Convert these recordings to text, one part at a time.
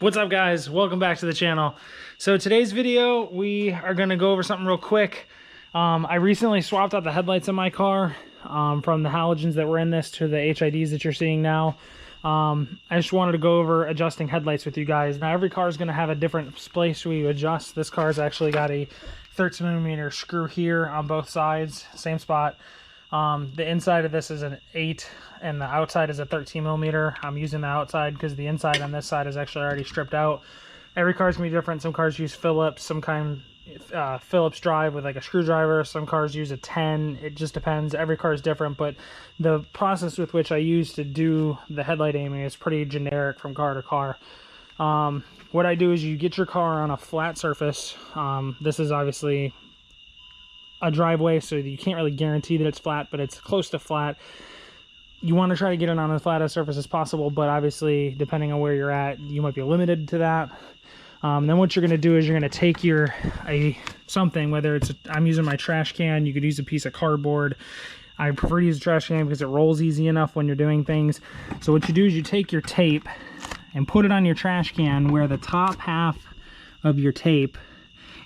What's up, guys? Welcome back to the channel. So today's video, we are going to go over something real quick. I recently swapped out the headlights in my car from the halogens that were in this to the HIDs that you're seeing now. I just wanted to go over adjusting headlights with you guys. Now every car is going to have a different place where you adjust. This car's actually got a 13mm screw here on both sides, same spot. The inside of this is an 8 and the outside is a 13mm. I'm using the outside because the inside on this side is actually already stripped out. Every car's gonna be different. Some cars use Phillips, some kind Phillips drive with like a screwdriver. Some cars use a 10. It just depends. Every car is different, but the process with which I use to do the headlight aiming is pretty generic from car to car. What I do is you get your car on a flat surface. This is obviously a driveway, so you can't really guarantee that it's flat, but it's close to flat. You want to try to get it on as flat a surface as possible, but obviously depending on where you're at, you might be limited to that. Then what you're going to do is you're going to take something, whether it's I'm using my trash can. You could use a piece of cardboard. I prefer to use a trash can because it rolls easy enough when you're doing things. So what you do is you take your tape and put it on your trash can where the top half of your tape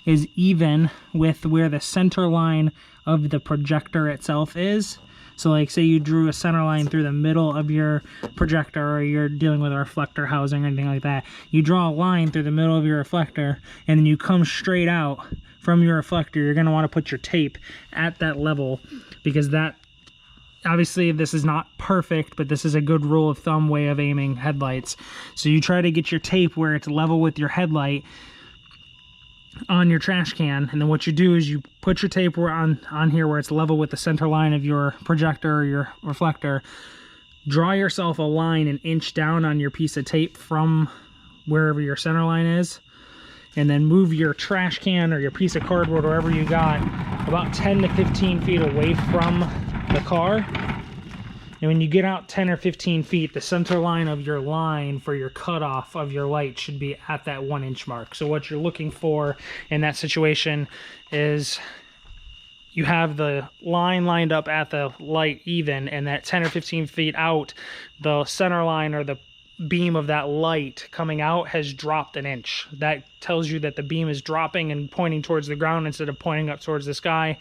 is even with where the center line of the projector itself is. So like say you drew a center line through the middle of your projector, or you're dealing with a reflector housing or anything like that. You draw a line through the middle of your reflector and then you come straight out from your reflector. You're gonna wanna put your tape at that level, because that, obviously this is not perfect, but this is a good rule of thumb way of aiming headlights. So you try to get your tape where it's level with your headlight on your trash can, and then what you do is you put your tape on here where it's level with the center line of your projector or your reflector. Draw yourself a line an inch down on your piece of tape from wherever your center line is, and then move your trash can or your piece of cardboard, wherever you got, about 10 to 15 feet away from the car. And when you get out 10 or 15 feet, the center line of your line for your cutoff of your light should be at that 1 inch mark. So what you're looking for in that situation is you have the line lined up at the light even, and that 10 or 15 feet out, the center line or the beam of that light coming out has dropped an inch. That tells you that the beam is dropping and pointing towards the ground instead of pointing up towards the sky.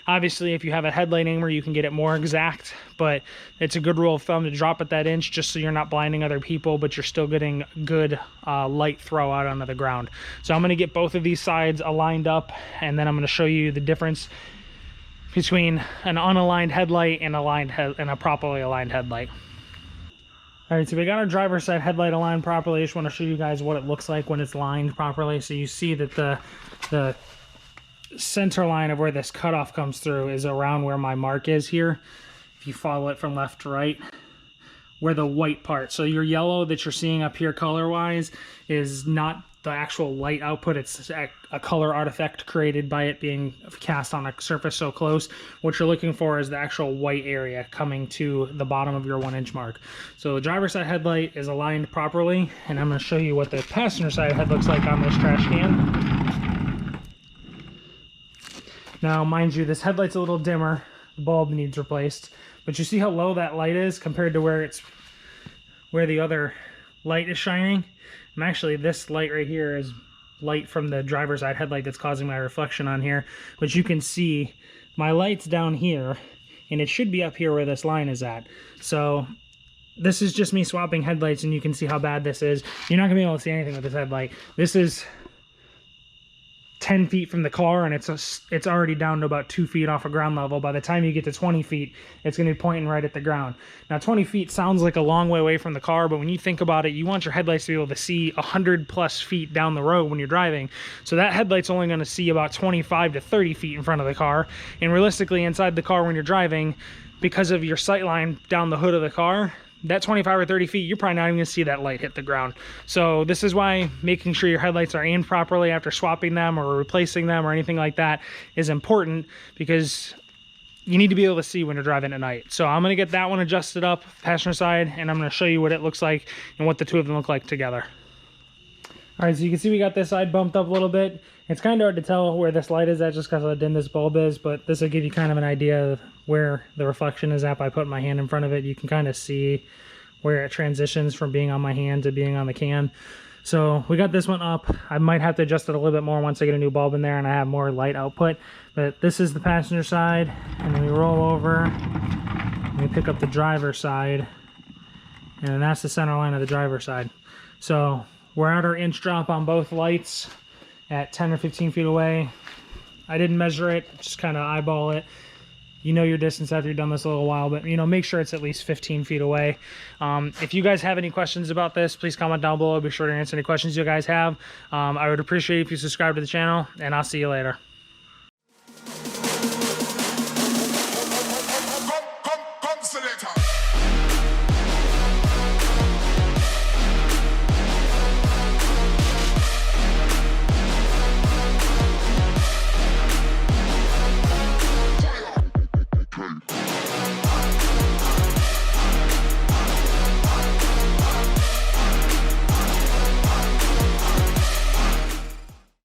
Obviously, if you have a headlight aimer, you can get it more exact, but it's a good rule of thumb to drop it that inch just so you're not blinding other people, but you're still getting good light throw out onto the ground. So I'm going to get both of these sides aligned up, and then I'm going to show you the difference between an unaligned headlight and a properly aligned headlight. All right, so we got our driver's side headlight aligned properly. I just want to show you guys what it looks like when it's lined properly. So you see that the center line of where this cutoff comes through is around where my mark is here. If you follow it from left to right, where the white part, so your yellow that you're seeing up here color wise is not the actual light output. It's a color artifact created by it being cast on a surface so close. What you're looking for is the actual white area coming to the bottom of your 1 inch mark. So the driver's side headlight is aligned properly, and I'm going to show you what the passenger side head looks like on this trash can. Now, mind you, this headlight's a little dimmer. The bulb needs replaced. But you see how low that light is compared to where the other light is shining? And actually, this light right here is light from the driver's side headlight that's causing my reflection on here. But you can see my light's down here, and it should be up here where this line is at. So this is just me swapping headlights, and you can see how bad this is. You're not going to be able to see anything with this headlight. This is 10 feet from the car, and it's already down to about 2 feet off of ground level. By the time you get to 20 feet, it's going to be pointing right at the ground. Now 20 feet sounds like a long way away from the car, but when you think about it, you want your headlights to be able to see 100+ feet down the road when you're driving. So that headlight's only going to see about 25 to 30 feet in front of the car, and realistically inside the car when you're driving, because of your sight line down the hood of the car, that 25 or 30 feet, you're probably not even gonna see that light hit the ground. So this is why making sure your headlights are aimed properly after swapping them or replacing them or anything like that is important, because you need to be able to see when you're driving at night. So I'm gonna get that one adjusted up, passenger side, and I'm gonna show you what it looks like and what the two of them look like together. All right, so you can see we got this side bumped up a little bit. It's kind of hard to tell where this light is at just because how dim this bulb is, but this will give you kind of an idea of where the reflection is at by putting my hand in front of it. You can kind of see where it transitions from being on my hand to being on the can. So we got this one up. I might have to adjust it a little bit more once I get a new bulb in there and I have more light output. But this is the passenger side, and then we roll over and we pick up the driver's side, and then that's the center line of the driver's side. So we're at our inch drop on both lights at 10 or 15 feet away. I didn't measure it, just kind of eyeball it. You know your distance after you've done this a little while, but you know, make sure it's at least 15 feet away. If you guys have any questions about this, please comment down below. Be sure to answer any questions you guys have. I would appreciate if you subscribe to the channel, and I'll see you later.